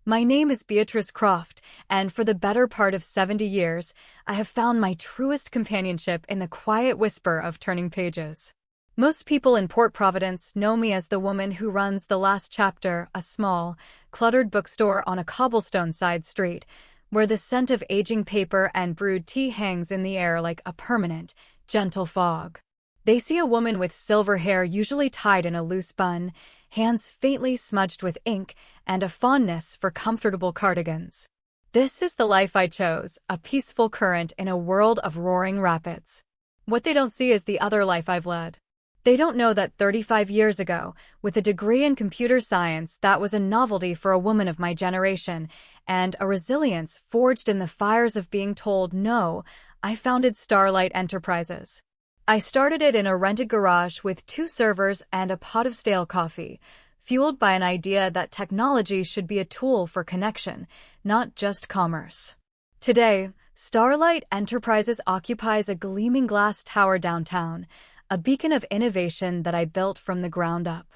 My name is Beatrice Croft, and for the better part of 70 years, I have found my truest companionship in the quiet whisper of turning pages. Most people in Port Providence know me as the woman who runs The Last Chapter, a small, cluttered bookstore on a cobblestone side street, where the scent of aging paper and brewed tea hangs in the air like a permanent, gentle fog. They see a woman with silver hair usually tied in a loose bun, hands faintly smudged with ink, and a fondness for comfortable cardigans. This is the life I chose, a peaceful current in a world of roaring rapids. What they don't see is the other life I've led. They don't know that 35 years ago, with a degree in computer science that was a novelty for a woman of my generation, and a resilience forged in the fires of being told no, I founded Starlight Enterprises. I started it in a rented garage with 2 servers and a pot of stale coffee, fueled by an idea that technology should be a tool for connection, not just commerce. Today, Starlight Enterprises occupies a gleaming glass tower downtown, a beacon of innovation that I built from the ground up.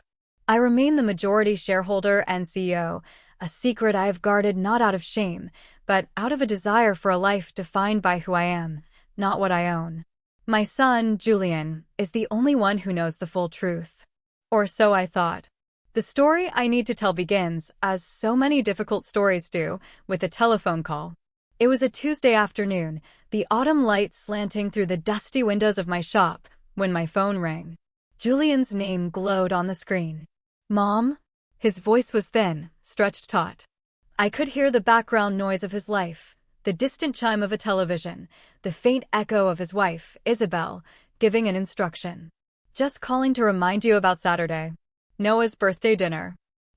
I remain the majority shareholder and CEO, a secret I have guarded not out of shame, but out of a desire for a life defined by who I am, not what I own. My son, Julian, is the only one who knows the full truth. Or so I thought. The story I need to tell begins, as so many difficult stories do, with a telephone call. It was a Tuesday afternoon, the autumn light slanting through the dusty windows of my shop, when my phone rang. Julian's name glowed on the screen. Mom? His voice was thin, stretched taut. I could hear the background noise of his life, the distant chime of a television, the faint echo of his wife, Isabel, giving an instruction. Just calling to remind you about Saturday. Noah's birthday dinner.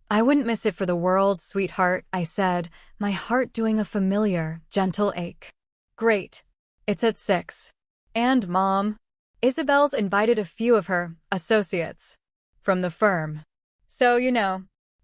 I wouldn't miss it for the world, sweetheart, I said, my heart doing a familiar, gentle ache. Great. It's at 6. And, Mom? Isabel's invited a few of her associates from the firm. So,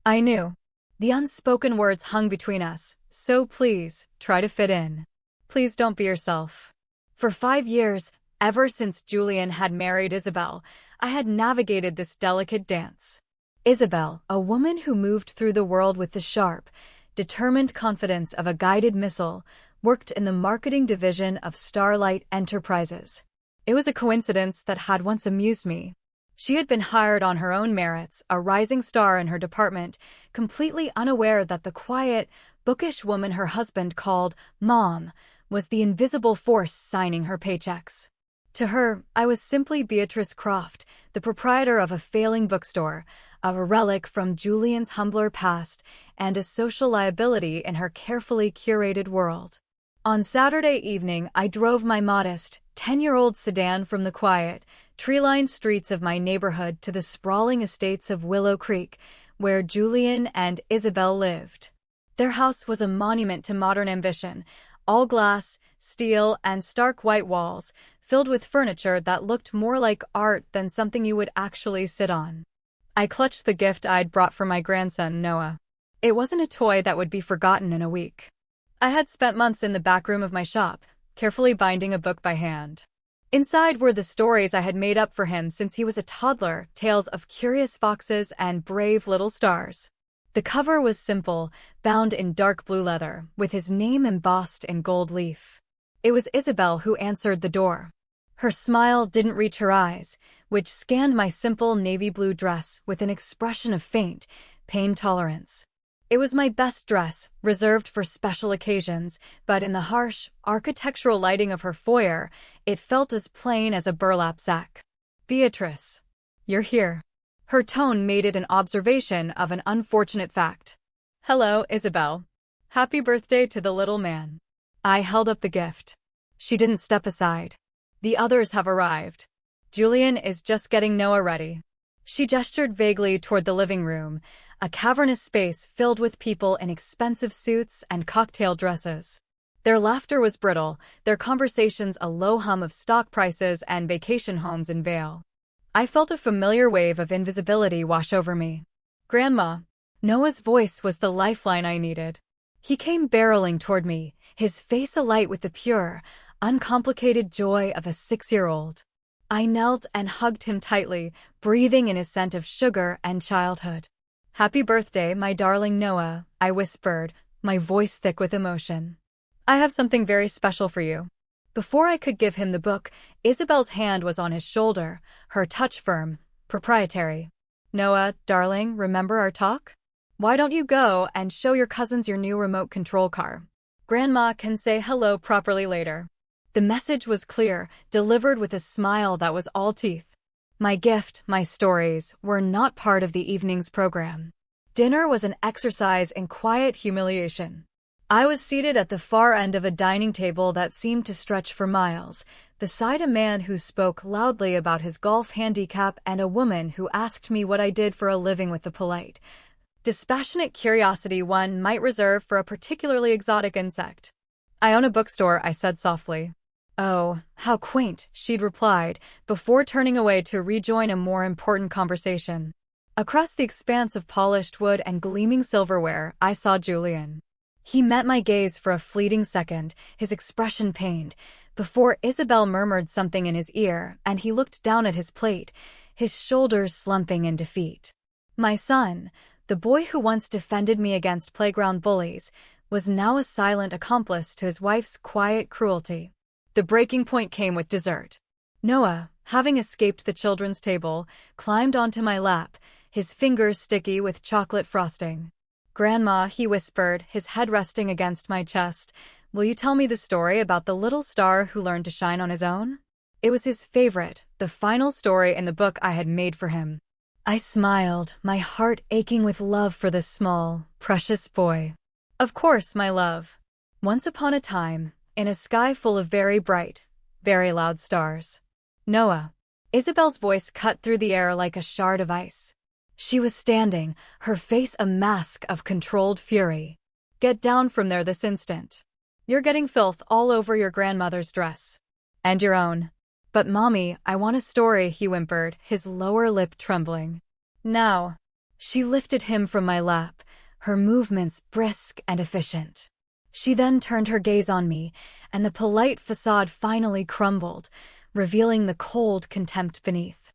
I knew. The unspoken words hung between us, so please, try to fit in. Please don't be yourself. For 5 years, ever since Julian had married Isabel, I had navigated this delicate dance. Isabel, a woman who moved through the world with the sharp, determined confidence of a guided missile, worked in the marketing division of Starlight Enterprises. It was a coincidence that had once amused me. She had been hired on her own merits, a rising star in her department, completely unaware that the quiet, bookish woman her husband called Mom was the invisible force signing her paychecks. To her, I was simply Beatrice Croft, the proprietor of a failing bookstore, a relic from Julian's humbler past, and a social liability in her carefully curated world. On Saturday evening, I drove my modest, 10-year-old sedan from the quiet, tree-lined streets of my neighborhood to the sprawling estates of Willow Creek, where Julian and Isabel lived. Their house was a monument to modern ambition, all glass, steel, and stark white walls, filled with furniture that looked more like art than something you would actually sit on. I clutched the gift I'd brought for my grandson, Noah. It wasn't a toy that would be forgotten in a week. I had spent months in the back room of my shop, carefully binding a book by hand. Inside were the stories I had made up for him since he was a toddler, tales of curious foxes and brave little stars. The cover was simple, bound in dark blue leather, with his name embossed in gold leaf. It was Isabel who answered the door. Her smile didn't reach her eyes, which scanned my simple navy blue dress with an expression of faint pain tolerance. It was my best dress, reserved for special occasions, but in the harsh, architectural lighting of her foyer, it felt as plain as a burlap sack. Beatrice, you're here. Her tone made it an observation of an unfortunate fact. Hello, Isabel. Happy birthday to the little man. I held up the gift. She didn't step aside. The others have arrived. Julian is just getting Noah ready. She gestured vaguely toward the living room, a cavernous space filled with people in expensive suits and cocktail dresses. Their laughter was brittle, their conversations a low hum of stock prices and vacation homes in Vail. I felt a familiar wave of invisibility wash over me. Grandma. Noah's voice was the lifeline I needed. He came barreling toward me, his face alight with the pure, uncomplicated joy of a 6-year-old. I knelt and hugged him tightly, breathing in his scent of sugar and childhood. Happy birthday, my darling Noah, I whispered, my voice thick with emotion. I have something very special for you. Before I could give him the book, Isabel's hand was on his shoulder, her touch firm, proprietary. Noah, darling, remember our talk? Why don't you go and show your cousins your new remote control car? Grandma can say hello properly later. The message was clear, delivered with a smile that was all teeth. My gift, my stories, were not part of the evening's program. Dinner was an exercise in quiet humiliation. I was seated at the far end of a dining table that seemed to stretch for miles, beside a man who spoke loudly about his golf handicap and a woman who asked me what I did for a living with the polite, dispassionate curiosity one might reserve for a particularly exotic insect. I own a bookstore, I said softly. Oh, how quaint, she'd replied, before turning away to rejoin a more important conversation. Across the expanse of polished wood and gleaming silverware, I saw Julian. He met my gaze for a fleeting second, his expression pained, before Isabel murmured something in his ear, and he looked down at his plate, his shoulders slumping in defeat. My son, the boy who once defended me against playground bullies, was now a silent accomplice to his wife's quiet cruelty. The breaking point came with dessert. Noah, having escaped the children's table, climbed onto my lap, his fingers sticky with chocolate frosting. Grandma, he whispered, his head resting against my chest, will you tell me the story about the little star who learned to shine on his own? It was his favorite, the final story in the book I had made for him. I smiled, my heart aching with love for this small, precious boy. Of course, my love. Once upon a time, in a sky full of very bright, very loud stars. Noah. Isabel's voice cut through the air like a shard of ice. She was standing, her face a mask of controlled fury. Get down from there this instant. You're getting filth all over your grandmother's dress. And your own. But Mommy, I want a story, he whimpered, his lower lip trembling. Now. She lifted him from my lap, her movements brisk and efficient. She then turned her gaze on me, and the polite facade finally crumbled, revealing the cold contempt beneath.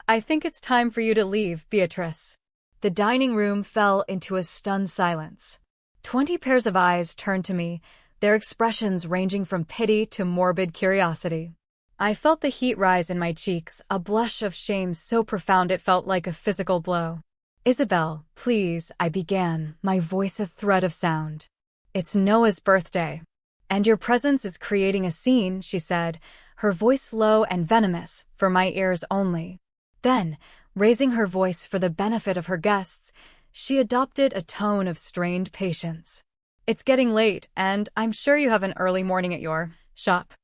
I think it's time for you to leave, Beatrice. The dining room fell into a stunned silence. 20 pairs of eyes turned to me, their expressions ranging from pity to morbid curiosity. I felt the heat rise in my cheeks, a blush of shame so profound it felt like a physical blow. Isabel, please, I began, my voice a thread of sound. It's Noah's birthday. And your presence is creating a scene, she said, her voice low and venomous, for my ears only. Then, raising her voice for the benefit of her guests, she adopted a tone of strained patience. It's getting late, and I'm sure you have an early morning at your shop.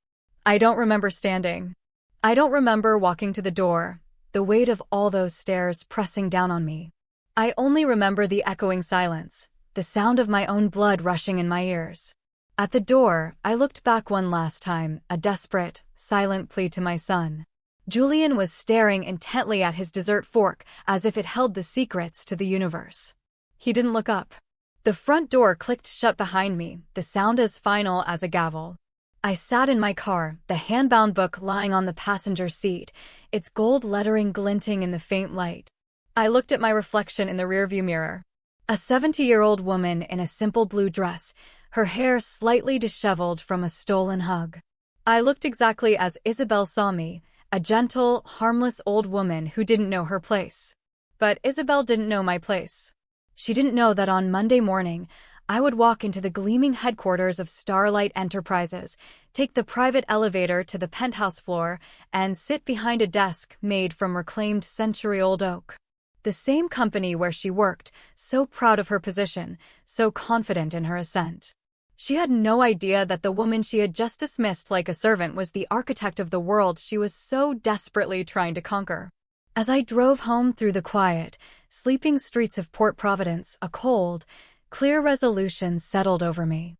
I don't remember standing. I don't remember walking to the door, the weight of all those stairs pressing down on me. I only remember the echoing silence, the sound of my own blood rushing in my ears. At the door, I looked back one last time, a desperate, silent plea to my son. Julian was staring intently at his dessert fork, as if it held the secrets to the universe. He didn't look up. The front door clicked shut behind me, the sound as final as a gavel. I sat in my car, the hand-bound book lying on the passenger seat, its gold lettering glinting in the faint light. I looked at my reflection in the rearview mirror. A 70-year-old woman in a simple blue dress, her hair slightly disheveled from a stolen hug. I looked exactly as Isabel saw me, a gentle, harmless old woman who didn't know her place. But Isabel didn't know my place. She didn't know that on Monday morning, I would walk into the gleaming headquarters of Starlight Enterprises, take the private elevator to the penthouse floor, and sit behind a desk made from reclaimed century-old oak. The same company where she worked, so proud of her position, so confident in her ascent. She had no idea that the woman she had just dismissed like a servant was the architect of the world she was so desperately trying to conquer. As I drove home through the quiet, sleeping streets of Port Providence, a cold, clear resolution settled over me.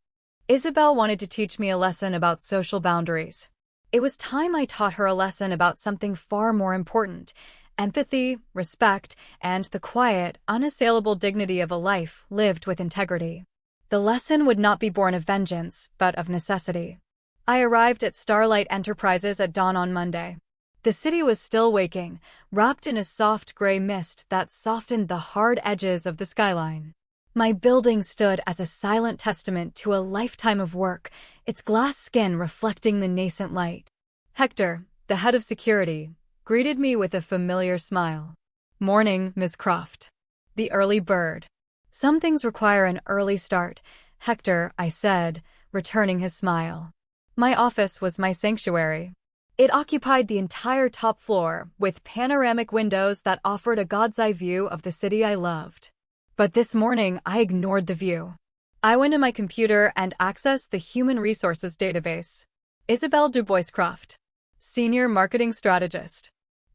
Isabel wanted to teach me a lesson about social boundaries. It was time I taught her a lesson about something far more important: empathy, respect, and the quiet, unassailable dignity of a life lived with integrity. The lesson would not be born of vengeance, but of necessity. I arrived at Starlight Enterprises at dawn on Monday. The city was still waking, wrapped in a soft gray mist that softened the hard edges of the skyline. My building stood as a silent testament to a lifetime of work, its glass skin reflecting the nascent light. Hector, the head of security, greeted me with a familiar smile. "Morning, Miss Croft." The early bird. "Some things require an early start, Hector," I said, returning his smile. My office was my sanctuary. It occupied the entire top floor, with panoramic windows that offered a god's-eye view of the city I loved. But this morning, I ignored the view. I went to my computer and accessed the Human Resources database. Isabel Dubois Croft, Senior Marketing Strategist.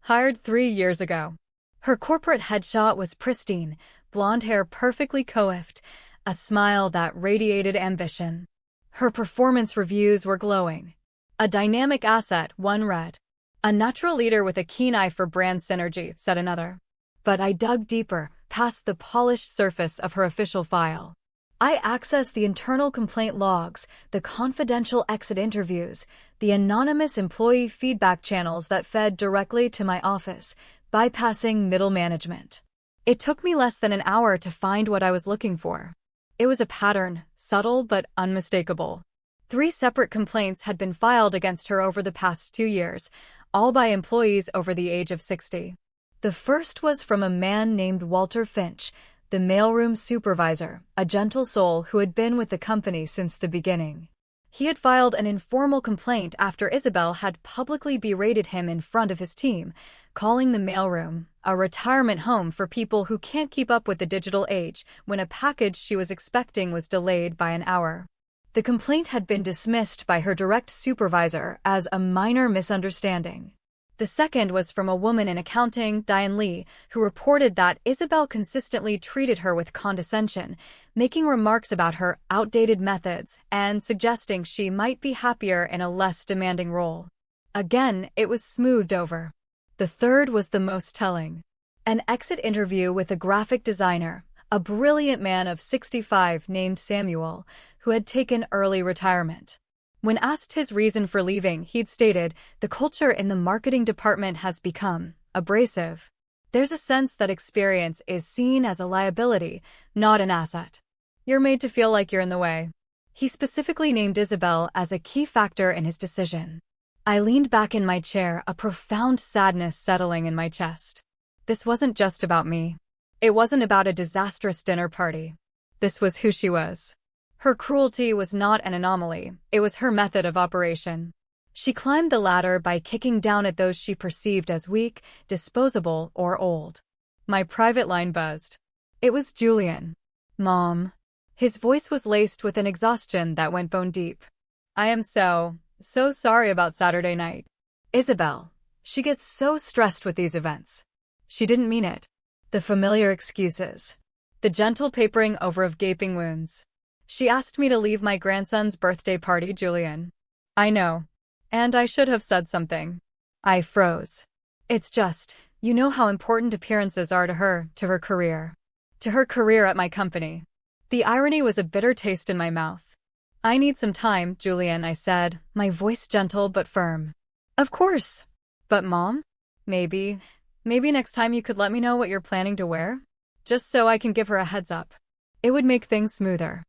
Hired 3 years ago. Her corporate headshot was pristine, blonde hair perfectly coiffed, a smile that radiated ambition. Her performance reviews were glowing. "A dynamic asset," one read. "A natural leader with a keen eye for brand synergy," said another. But I dug deeper, past the polished surface of her official file. I accessed the internal complaint logs, the confidential exit interviews, the anonymous employee feedback channels that fed directly to my office, bypassing middle management. It took me less than an hour to find what I was looking for. It was a pattern, subtle but unmistakable. 3 separate complaints had been filed against her over the past 2 years, all by employees over the age of 60. The first was from a man named Walter Finch, the mailroom supervisor, a gentle soul who had been with the company since the beginning. He had filed an informal complaint after Isabel had publicly berated him in front of his team, calling the mailroom a retirement home for people who can't keep up with the digital age when a package she was expecting was delayed by an hour. The complaint had been dismissed by her direct supervisor as a minor misunderstanding. The second was from a woman in accounting, Diane Lee, who reported that Isabel consistently treated her with condescension, making remarks about her outdated methods and suggesting she might be happier in a less demanding role. Again, it was smoothed over. The third was the most telling. An exit interview with a graphic designer, a brilliant man of 65 named Samuel, who had taken early retirement. When asked his reason for leaving, he'd stated, "The culture in the marketing department has become abrasive. There's a sense that experience is seen as a liability, not an asset. You're made to feel like you're in the way." He specifically named Isabel as a key factor in his decision. I leaned back in my chair, a profound sadness settling in my chest. This wasn't just about me. It wasn't about a disastrous dinner party. This was who she was. Her cruelty was not an anomaly, it was her method of operation. She climbed the ladder by kicking down at those she perceived as weak, disposable, or old. My private line buzzed. It was Julian. "Mom." His voice was laced with an exhaustion that went bone deep. "I am so sorry about Saturday night. Isabel. She gets so stressed with these events." She didn't mean it. The familiar excuses. The gentle papering over of gaping wounds. "She asked me to leave my grandson's birthday party, Julian." "I know. And I should have said something." I froze. "It's just, you know how important appearances are to her career. To her career at my company." The irony was a bitter taste in my mouth. "I need some time, Julian," I said, my voice gentle but firm. "Of course. But Mom, maybe next time you could let me know what you're planning to wear? Just so I can give her a heads up. It would make things smoother."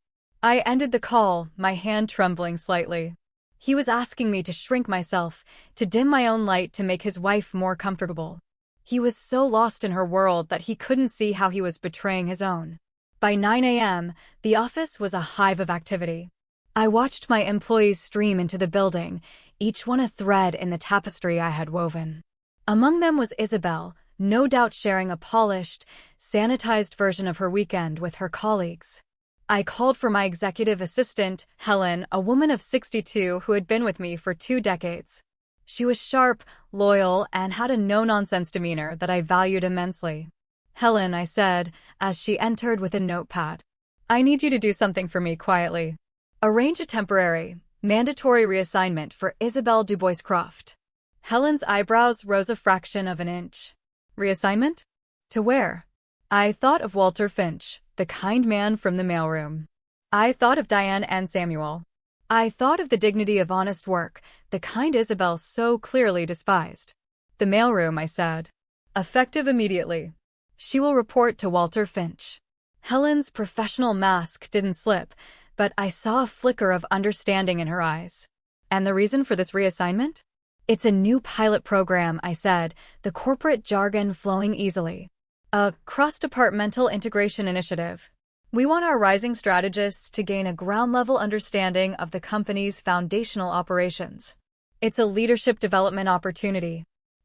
I ended the call, my hand trembling slightly. He was asking me to shrink myself, to dim my own light to make his wife more comfortable. He was so lost in her world that he couldn't see how he was betraying his own. By 9 a.m., the office was a hive of activity. I watched my employees stream into the building, each one a thread in the tapestry I had woven. Among them was Isabel, no doubt sharing a polished, sanitized version of her weekend with her colleagues. I called for my executive assistant, Helen, a woman of 62 who had been with me for 2 decades. She was sharp, loyal, and had a no-nonsense demeanor that I valued immensely. "Helen," I said, as she entered with a notepad. "I need you to do something for me quietly. Arrange a temporary, mandatory reassignment for Isabel Dubois Croft." Helen's eyebrows rose a fraction of an inch. "Reassignment? To where?" I thought of Walter Finch, the kind man from the mailroom. I thought of Diane and Samuel. I thought of the dignity of honest work, the kind Isabel so clearly despised. The mailroom, I said. Effective immediately. She will report to Walter Finch. Helen's professional mask didn't slip, but I saw a flicker of understanding in her eyes. And the reason for this reassignment? It's a new pilot program, I said, the corporate jargon flowing easily. A cross-departmental integration initiative. We want our rising strategists to gain a ground-level understanding of the company's foundational operations. It's a leadership development opportunity.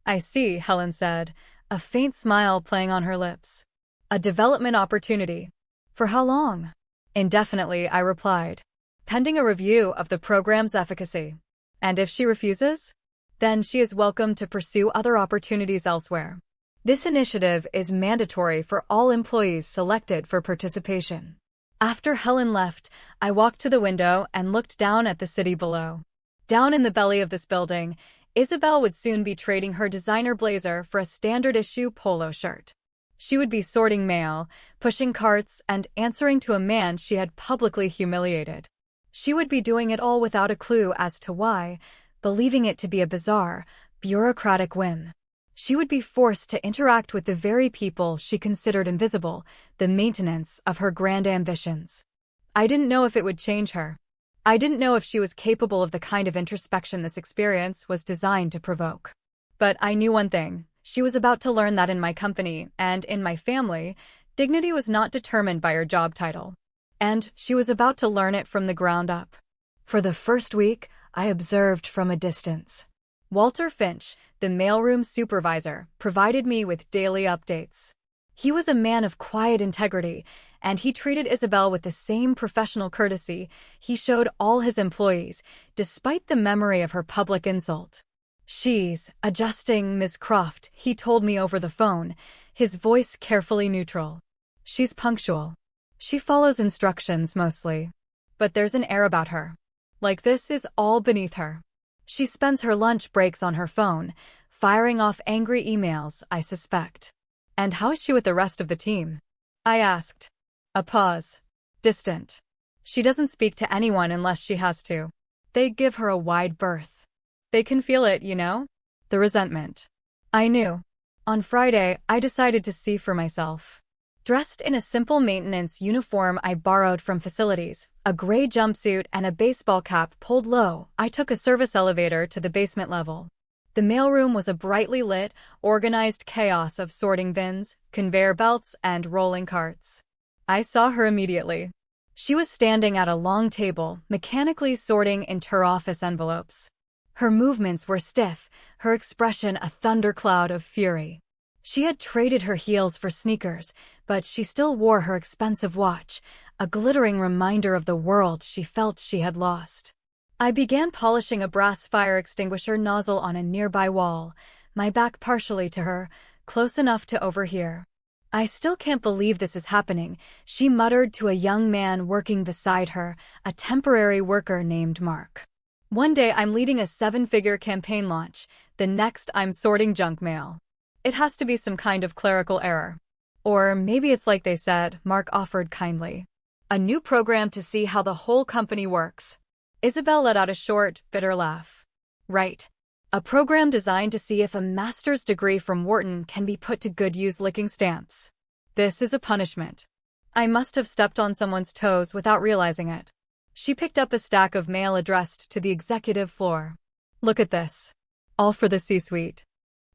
I see, Helen said, a faint smile playing on her lips. A development opportunity. For how long? Indefinitely, I replied. Pending a review of the program's efficacy. And if she refuses? Then she is welcome to pursue other opportunities elsewhere. This initiative is mandatory for all employees selected for participation. After Helen left, I walked to the window and looked down at the city below. Down in the belly of this building, Isabel would soon be trading her designer blazer for a standard-issue polo shirt. She would be sorting mail, pushing carts, and answering to a man she had publicly humiliated. She would be doing it all without a clue as to why, believing it to be a bizarre, bureaucratic whim. She would be forced to interact with the very people she considered invisible, the maintenance of her grand ambitions. I didn't know if it would change her. I didn't know if she was capable of the kind of introspection this experience was designed to provoke. But I knew one thing. She was about to learn that in my company and in my family, dignity was not determined by her job title. And she was about to learn it from the ground up. For the first week, I observed from a distance. Walter Finch, the mailroom supervisor, provided me with daily updates. He was a man of quiet integrity, and he treated Isabel with the same professional courtesy he showed all his employees, despite the memory of her public insult. She's adjusting, Miss Croft, he told me over the phone, his voice carefully neutral. She's punctual. She follows instructions mostly. But there's an air about her. Like this is all beneath her. She spends her lunch breaks on her phone, firing off angry emails, I suspect. And how is she with the rest of the team? I asked. A pause. Distant. She doesn't speak to anyone unless she has to. They give her a wide berth. They can feel it, you know? The resentment. I knew. On Friday, I decided to see for myself. Dressed in a simple maintenance uniform I borrowed from facilities, a gray jumpsuit and a baseball cap pulled low, I took a service elevator to the basement level. The mailroom was a brightly lit, organized chaos of sorting bins, conveyor belts, and rolling carts. I saw her immediately. She was standing at a long table, mechanically sorting inter-office envelopes. Her movements were stiff, her expression a thundercloud of fury. She had traded her heels for sneakers, but she still wore her expensive watch, a glittering reminder of the world she felt she had lost. I began polishing a brass fire extinguisher nozzle on a nearby wall, my back partially to her, close enough to overhear. I still can't believe this is happening, she muttered to a young man working beside her, a temporary worker named Mark. One day I'm leading a 7-figure campaign launch, the next I'm sorting junk mail. It has to be some kind of clerical error. Or maybe it's like they said, Mark offered kindly. A new program to see how the whole company works. Isabel let out a short, bitter laugh. Right. A program designed to see if a master's degree from Wharton can be put to good use licking stamps. This is a punishment. I must have stepped on someone's toes without realizing it. She picked up a stack of mail addressed to the executive floor. Look at this. All for the C-suite.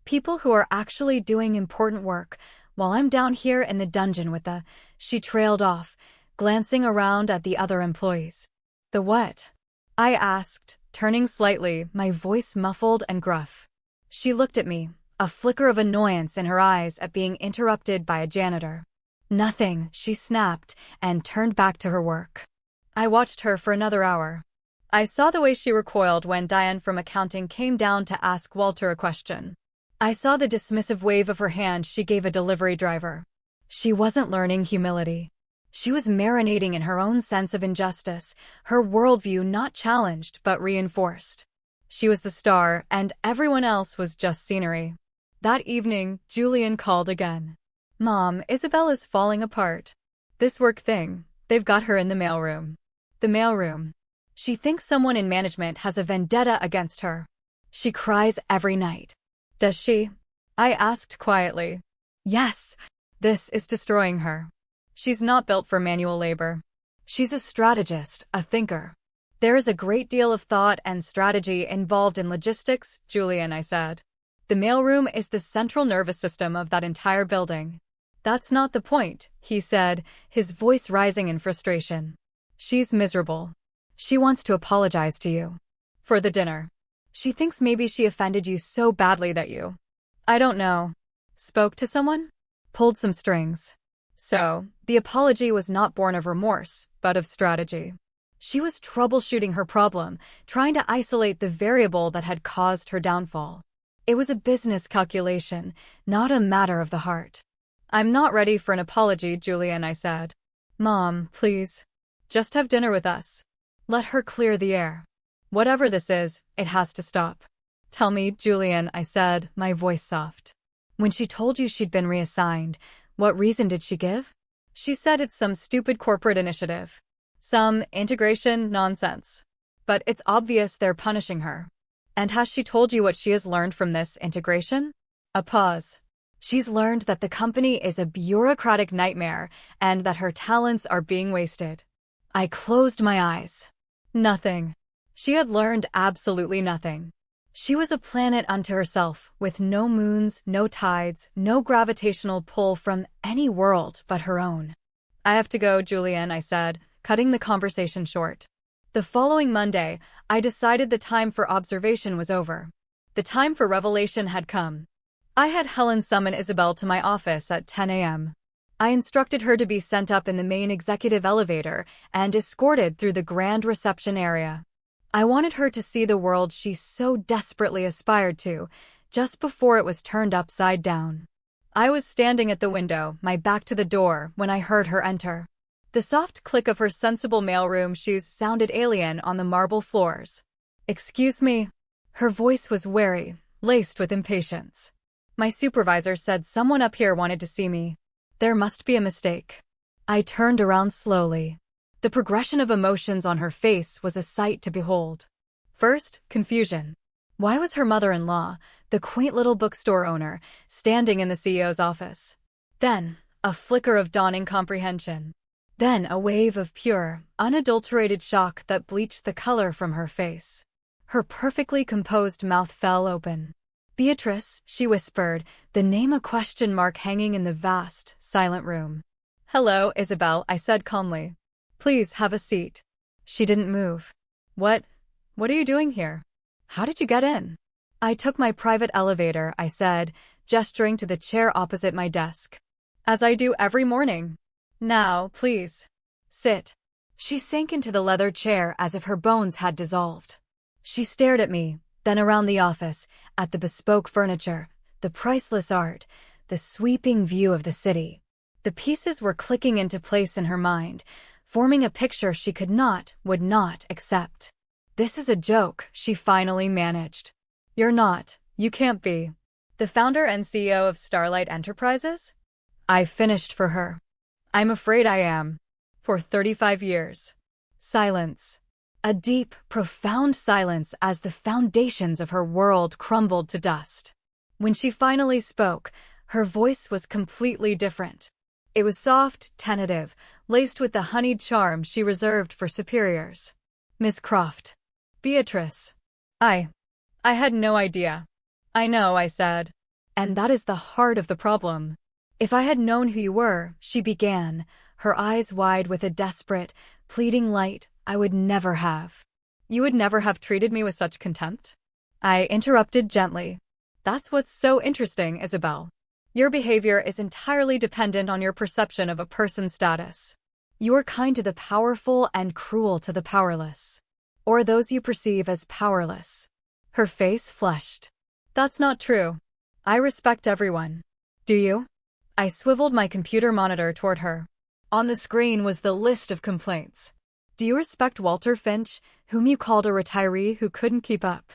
People who are actually doing important work, while I'm down here in the dungeon with the... She trailed off, glancing around at the other employees. The what? I asked, turning slightly, my voice muffled and gruff. She looked at me, a flicker of annoyance in her eyes at being interrupted by a janitor. Nothing, she snapped, and turned back to her work. I watched her for another hour. I saw the way she recoiled when Diane from accounting came down to ask Walter a question. I saw the dismissive wave of her hand she gave a delivery driver. She wasn't learning humility. She was marinating in her own sense of injustice, her worldview not challenged but reinforced. She was the star, and everyone else was just scenery. That evening, Julian called again. Mom, Isabel is falling apart. This work thing, they've got her in the mailroom. The mailroom. She thinks someone in management has a vendetta against her. She cries every night. Does she? I asked quietly. Yes. This is destroying her. She's not built for manual labor. She's a strategist, a thinker. There is a great deal of thought and strategy involved in logistics, Julian, I said. The mailroom is the central nervous system of that entire building. That's not the point, he said, his voice rising in frustration. She's miserable. She wants to apologize to you. For the dinner. She thinks maybe she offended you so badly that you, I don't know, spoke to someone? Pulled some strings. So, the apology was not born of remorse, but of strategy. She was troubleshooting her problem, trying to isolate the variable that had caused her downfall. It was a business calculation, not a matter of the heart. I'm not ready for an apology, Julian, I said. Mom, please. Just have dinner with us. Let her clear the air. Whatever this is, it has to stop. Tell me, Julian, I said, my voice soft. When she told you she'd been reassigned, what reason did she give? She said it's some stupid corporate initiative. Some integration nonsense. But it's obvious they're punishing her. And has she told you what she has learned from this integration? A pause. She's learned that the company is a bureaucratic nightmare and that her talents are being wasted. I closed my eyes. Nothing. She had learned absolutely nothing. She was a planet unto herself, with no moons, no tides, no gravitational pull from any world but her own. I have to go, Julian, I said, cutting the conversation short. The following Monday, I decided the time for observation was over. The time for revelation had come. I had Helen summon Isabel to my office at 10 a.m. I instructed her to be sent up in the main executive elevator and escorted through the grand reception area. I wanted her to see the world she so desperately aspired to, just before it was turned upside down. I was standing at the window, my back to the door, when I heard her enter. The soft click of her sensible mailroom shoes sounded alien on the marble floors. Excuse me. Her voice was wary, laced with impatience. My supervisor said someone up here wanted to see me. There must be a mistake. I turned around slowly. The progression of emotions on her face was a sight to behold. First, confusion. Why was her mother-in-law, the quaint little bookstore owner, standing in the CEO's office? Then, a flicker of dawning comprehension. Then a wave of pure, unadulterated shock that bleached the color from her face. Her perfectly composed mouth fell open. Beatrice, she whispered, the name a question mark hanging in the vast, silent room. Hello, Isabel, I said calmly. Please have a seat. She didn't move. What are you doing here? How did you get in? I took my private elevator, I said, gesturing to the chair opposite my desk. As I do every morning. Now, please. Sit. She sank into the leather chair as if her bones had dissolved. She stared at me, then around the office, at the bespoke furniture, the priceless art, the sweeping view of the city. The pieces were clicking into place in her mind, forming a picture she would not accept. This is a joke, she finally managed. You're not, you can't be. The founder and CEO of Starlight Enterprises? I finished for her. I'm afraid I am. For 35 years. Silence. A deep, profound silence as the foundations of her world crumbled to dust. When she finally spoke, her voice was completely different. It was soft, tentative, laced with the honeyed charm she reserved for superiors. Miss Croft. Beatrice. I had no idea. I know, I said. And that is the heart of the problem. If I had known who you were, she began, her eyes wide with a desperate, pleading light, I would never have. You would never have treated me with such contempt? I interrupted gently. That's what's so interesting, Isabel. Your behavior is entirely dependent on your perception of a person's status. You are kind to the powerful and cruel to the powerless. Or those you perceive as powerless. Her face flushed. That's not true. I respect everyone. Do you? I swiveled my computer monitor toward her. On the screen was the list of complaints. Do you respect Walter Finch, whom you called a retiree who couldn't keep up?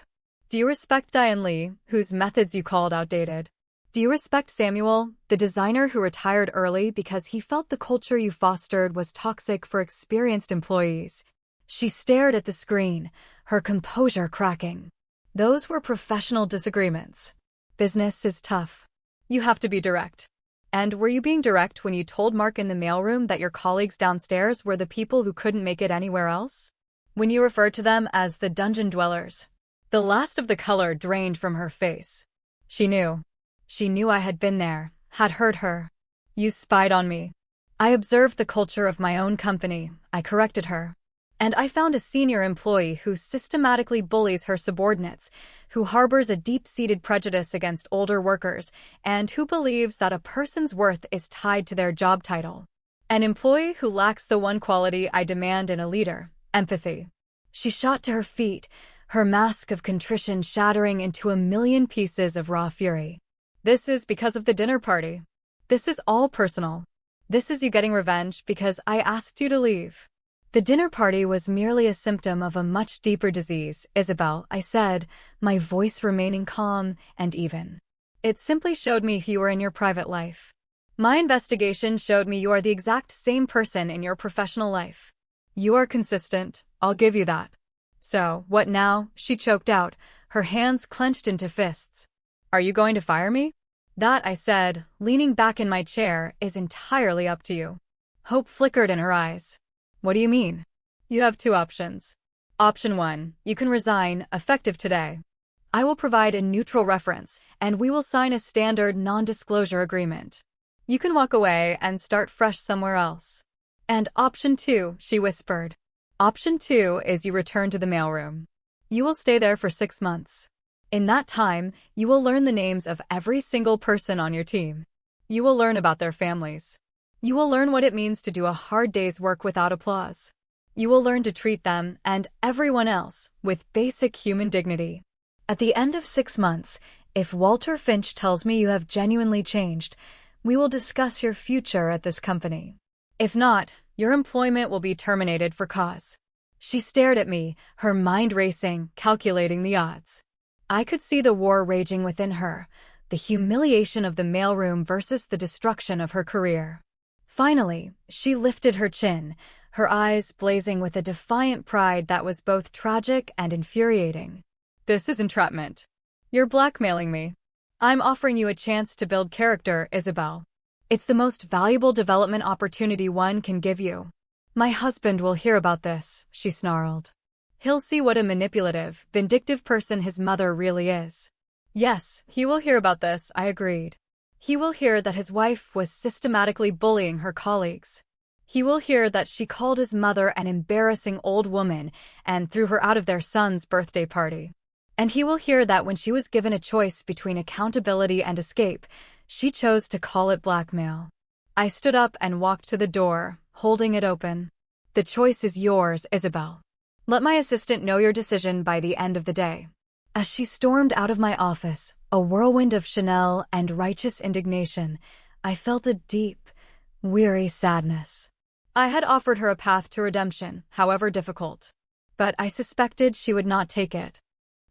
Do you respect Diane Lee, whose methods you called outdated? Do you respect Samuel, the designer who retired early because he felt the culture you fostered was toxic for experienced employees? She stared at the screen, her composure cracking. Those were professional disagreements. Business is tough. You have to be direct. And were you being direct when you told Mark in the mailroom that your colleagues downstairs were the people who couldn't make it anywhere else? When you referred to them as the dungeon dwellers? The last of the color drained from her face. She knew. She knew I had been there, had heard her. You spied on me. I observed the culture of my own company, I corrected her. And I found a senior employee who systematically bullies her subordinates, who harbors a deep-seated prejudice against older workers, and who believes that a person's worth is tied to their job title. An employee who lacks the one quality I demand in a leader, empathy. She shot to her feet, her mask of contrition shattering into a million pieces of raw fury. This is because of the dinner party. This is all personal. This is you getting revenge because I asked you to leave. The dinner party was merely a symptom of a much deeper disease, Isabel, I said, my voice remaining calm and even. It simply showed me who you were in your private life. My investigation showed me you are the exact same person in your professional life. You are consistent, I'll give you that. So, what now? She choked out, her hands clenched into fists. Are you going to fire me? That, I said, leaning back in my chair, is entirely up to you. Hope flickered in her eyes. What do you mean? You have two options. Option 1, you can resign, effective today. I will provide a neutral reference, and we will sign a standard non-disclosure agreement. You can walk away and start fresh somewhere else. And option 2, she whispered. Option 2 is you return to the mailroom. You will stay there for 6 months. In that time, you will learn the names of every single person on your team. You will learn about their families. You will learn what it means to do a hard day's work without applause. You will learn to treat them and everyone else with basic human dignity. At the end of 6 months, if Walter Finch tells me you have genuinely changed, we will discuss your future at this company. If not, your employment will be terminated for cause. She stared at me, her mind racing, calculating the odds. I could see the war raging within her, the humiliation of the mailroom versus the destruction of her career. Finally, she lifted her chin, her eyes blazing with a defiant pride that was both tragic and infuriating. This is entrapment. You're blackmailing me. I'm offering you a chance to build character, Isabel. It's the most valuable development opportunity one can give you. My husband will hear about this, she snarled. He'll see what a manipulative, vindictive person his mother really is. Yes, he will hear about this, I agreed. He will hear that his wife was systematically bullying her colleagues. He will hear that she called his mother an embarrassing old woman and threw her out of their son's birthday party. And he will hear that when she was given a choice between accountability and escape, she chose to call it blackmail. I stood up and walked to the door, holding it open. The choice is yours, Isabel. Let my assistant know your decision by the end of the day. As she stormed out of my office, a whirlwind of Chanel and righteous indignation, I felt a deep, weary sadness. I had offered her a path to redemption, however difficult. But I suspected she would not take it.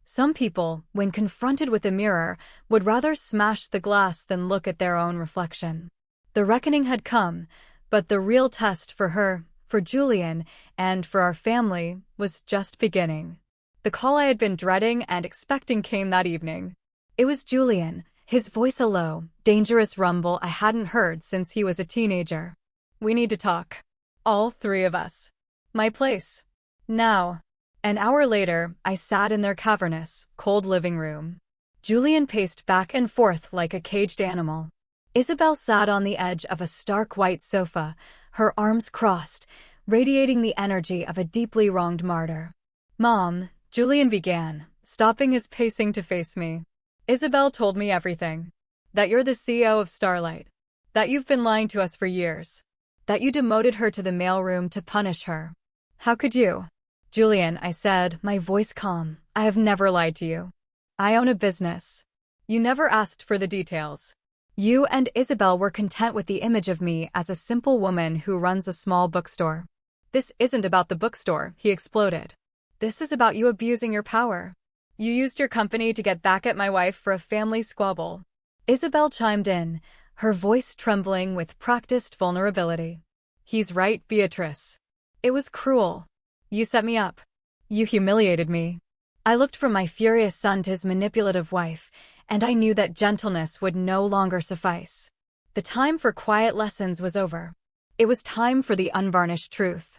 Some people, when confronted with a mirror, would rather smash the glass than look at their own reflection. The reckoning had come, but the real test for her, for Julian, and for our family, was just beginning. The call I had been dreading and expecting came that evening. It was Julian, his voice a low, dangerous rumble I hadn't heard since he was a teenager. We need to talk. All three of us. My place. Now. An hour later, I sat in their cavernous, cold living room. Julian paced back and forth like a caged animal. Isabel sat on the edge of a stark white sofa, her arms crossed, radiating the energy of a deeply wronged martyr. Mom, Julian began, stopping his pacing to face me. Isabel told me everything. That you're the CEO of Starlight. That you've been lying to us for years. That you demoted her to the mailroom to punish her. How could you? Julian, I said, my voice calm, I have never lied to you. I own a business. You never asked for the details. You and Isabel were content with the image of me as a simple woman who runs a small bookstore. This isn't about the bookstore, he exploded. This is about you abusing your power. You used your company to get back at my wife for a family squabble. Isabel chimed in, her voice trembling with practiced vulnerability. He's right, Beatrice. It was cruel. You set me up. You humiliated me. I looked from my furious son to his manipulative wife, and I knew that gentleness would no longer suffice. The time for quiet lessons was over. It was time for the unvarnished truth.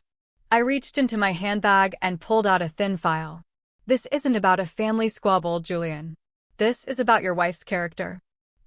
I reached into my handbag and pulled out a thin file. This isn't about a family squabble, Julian. This is about your wife's character.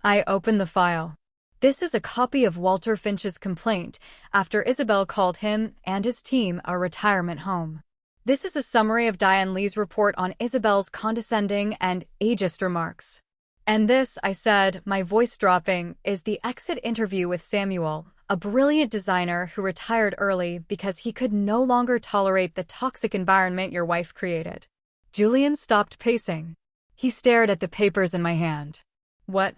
I opened the file. This is a copy of Walter Finch's complaint after Isabel called him and his team a retirement home. This is a summary of Diane Lee's report on Isabel's condescending and ageist remarks. And this, I said, my voice dropping, is the exit interview with Samuel, a brilliant designer who retired early because he could no longer tolerate the toxic environment your wife created. Julian stopped pacing. He stared at the papers in my hand. What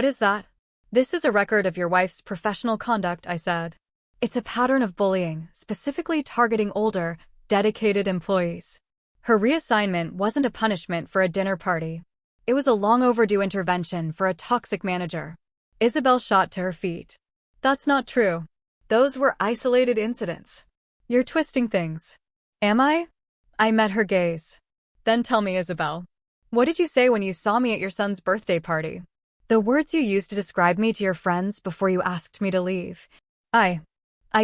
is that? This is a record of your wife's professional conduct, I said. It's a pattern of bullying, specifically targeting older, dedicated employees. Her reassignment wasn't a punishment for a dinner party. It was a long overdue intervention for a toxic manager. Isabel shot to her feet. That's not true. Those were isolated incidents. You're twisting things. Am I? I met her gaze. Then tell me, Isabel. What did you say when you saw me at your son's birthday party? The words you used to describe me to your friends before you asked me to leave. I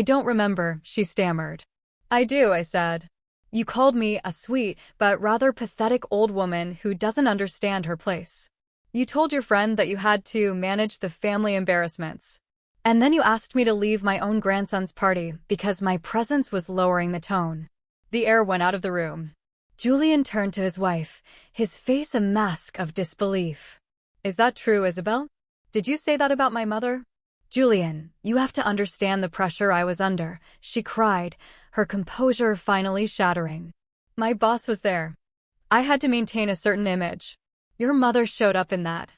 don't remember, she stammered. I do, I said. You called me a sweet but rather pathetic old woman who doesn't understand her place. You told your friend that you had to manage the family embarrassments. And then you asked me to leave my own grandson's party because my presence was lowering the tone. The air went out of the room. Julian turned to his wife, his face a mask of disbelief. Is that true, Isabel? Did you say that about my mother? Julian, you have to understand the pressure I was under, she cried, her composure finally shattering. My boss was there. I had to maintain a certain image. Your mother showed up in that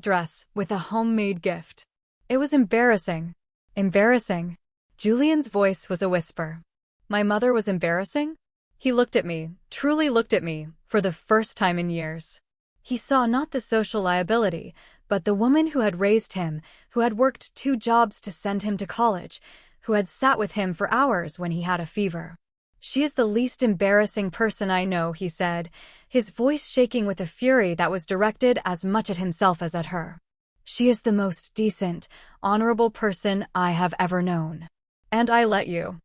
dress, with a homemade gift. It was embarrassing. Embarrassing. Julian's voice was a whisper. My mother was embarrassing? He looked at me, truly looked at me, for the first time in years. He saw not the social liability, but the woman who had raised him, who had worked 2 jobs to send him to college, who had sat with him for hours when he had a fever. She is the least embarrassing person I know, he said, his voice shaking with a fury that was directed as much at himself as at her. She is the most decent, honorable person I have ever known. And I let you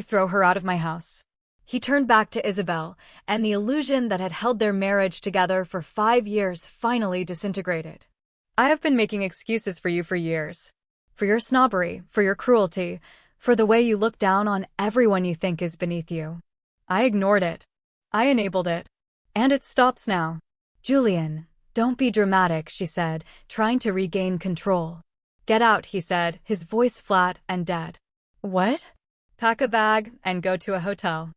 throw her out of my house. He turned back to Isabel, and the illusion that had held their marriage together for 5 years finally disintegrated. I have been making excuses for you for years. For your snobbery, for your cruelty, for the way you look down on everyone you think is beneath you. I ignored it. I enabled it. And it stops now. Julian, don't be dramatic, she said, trying to regain control. Get out, he said, his voice flat and dead. What? Pack a bag and go to a hotel.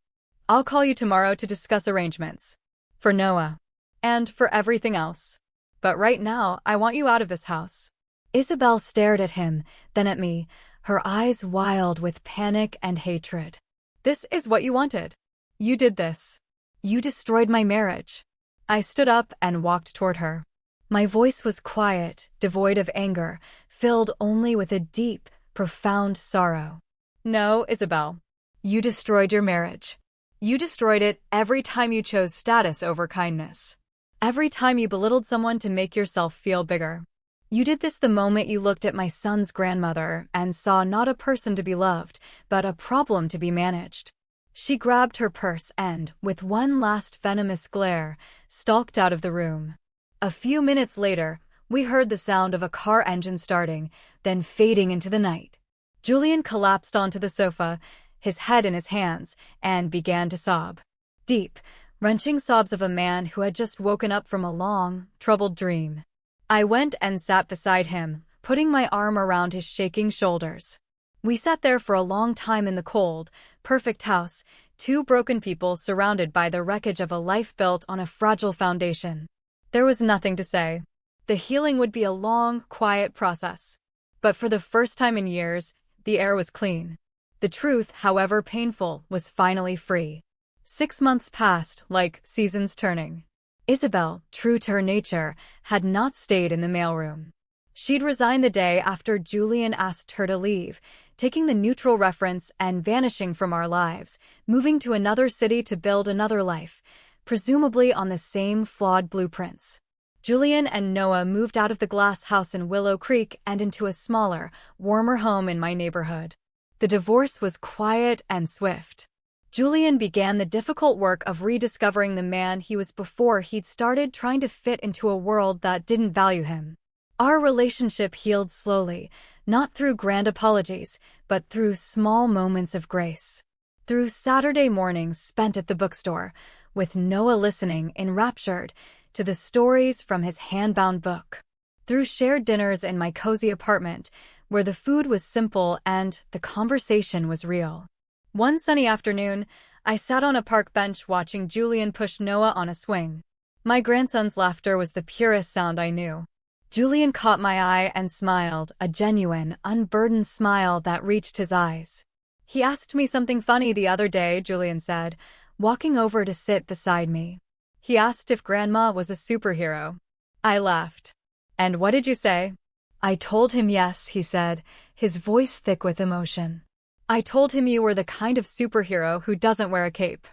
I'll call you tomorrow to discuss arrangements. For Noah. And for everything else. But right now, I want you out of this house. Isabel stared at him, then at me, her eyes wild with panic and hatred. This is what you wanted. You did this. You destroyed my marriage. I stood up and walked toward her. My voice was quiet, devoid of anger, filled only with a deep, profound sorrow. No, Isabel. You destroyed your marriage. You destroyed it every time you chose status over kindness. Every time you belittled someone to make yourself feel bigger. You did this the moment you looked at my son's grandmother and saw not a person to be loved, but a problem to be managed. She grabbed her purse and, with one last venomous glare, stalked out of the room. A few minutes later, we heard the sound of a car engine starting, then fading into the night. Julian collapsed onto the sofa, his head in his hands, and began to sob. Deep, wrenching sobs of a man who had just woken up from a long, troubled dream. I went and sat beside him, putting my arm around his shaking shoulders. We sat there for a long time in the cold, perfect house, 2 broken people surrounded by the wreckage of a life built on a fragile foundation. There was nothing to say. The healing would be a long, quiet process. But for the first time in years, the air was clean. The truth, however painful, was finally free. 6 months passed, like seasons turning. Isabel, true to her nature, had not stayed in the mailroom. She'd resigned the day after Julian asked her to leave, taking the neutral reference and vanishing from our lives, moving to another city to build another life, presumably on the same flawed blueprints. Julian and Noah moved out of the glass house in Willow Creek and into a smaller, warmer home in my neighborhood. The divorce was quiet and swift. Julian began the difficult work of rediscovering the man he was before he'd started trying to fit into a world that didn't value him. Our relationship healed slowly, not through grand apologies, but through small moments of grace. Through Saturday mornings spent at the bookstore, with Noah listening, enraptured, to the stories from his hand-bound book. Through shared dinners in my cozy apartment, where the food was simple and the conversation was real. One sunny afternoon, I sat on a park bench watching Julian push Noah on a swing. My grandson's laughter was the purest sound I knew. Julian caught my eye and smiled, a genuine, unburdened smile that reached his eyes. "He asked me something funny the other day," Julian said, walking over to sit beside me. "He asked if Grandma was a superhero." I laughed. "And what did you say?" "I told him yes," he said, his voice thick with emotion. "I told him you were the kind of superhero who doesn't wear a cape.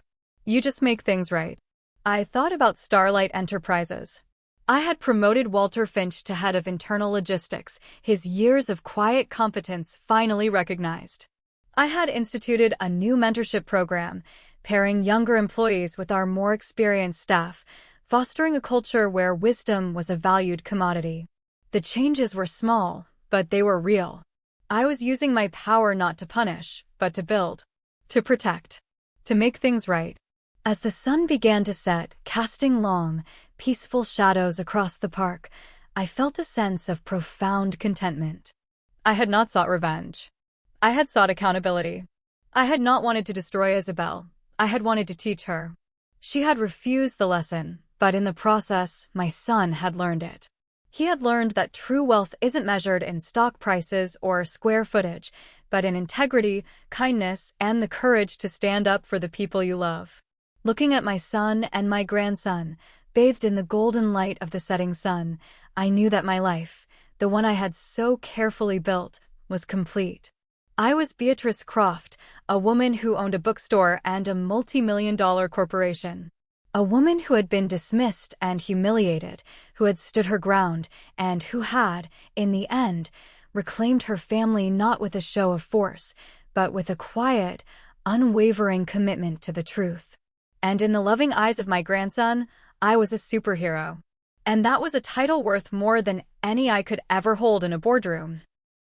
You just make things right." I thought about Starlight Enterprises. I had promoted Walter Finch to head of internal logistics, his years of quiet competence finally recognized. I had instituted a new mentorship program, pairing younger employees with our more experienced staff, fostering a culture where wisdom was a valued commodity. The changes were small, but they were real. I was using my power not to punish, but to build, to protect, to make things right. As the sun began to set, casting long, peaceful shadows across the park, I felt a sense of profound contentment. I had not sought revenge. I had sought accountability. I had not wanted to destroy Isabel. I had wanted to teach her. She had refused the lesson, but in the process, my son had learned it. He had learned that true wealth isn't measured in stock prices or square footage, but in integrity, kindness, and the courage to stand up for the people you love. Looking at my son and my grandson, bathed in the golden light of the setting sun, I knew that my life, the one I had so carefully built, was complete. I was Beatrice Croft, a woman who owned a bookstore and a multi-million-dollar corporation. A woman who had been dismissed and humiliated, who had stood her ground, and who had, in the end, reclaimed her family not with a show of force, but with a quiet, unwavering commitment to the truth. And in the loving eyes of my grandson, I was a superhero. And that was a title worth more than any I could ever hold in a boardroom.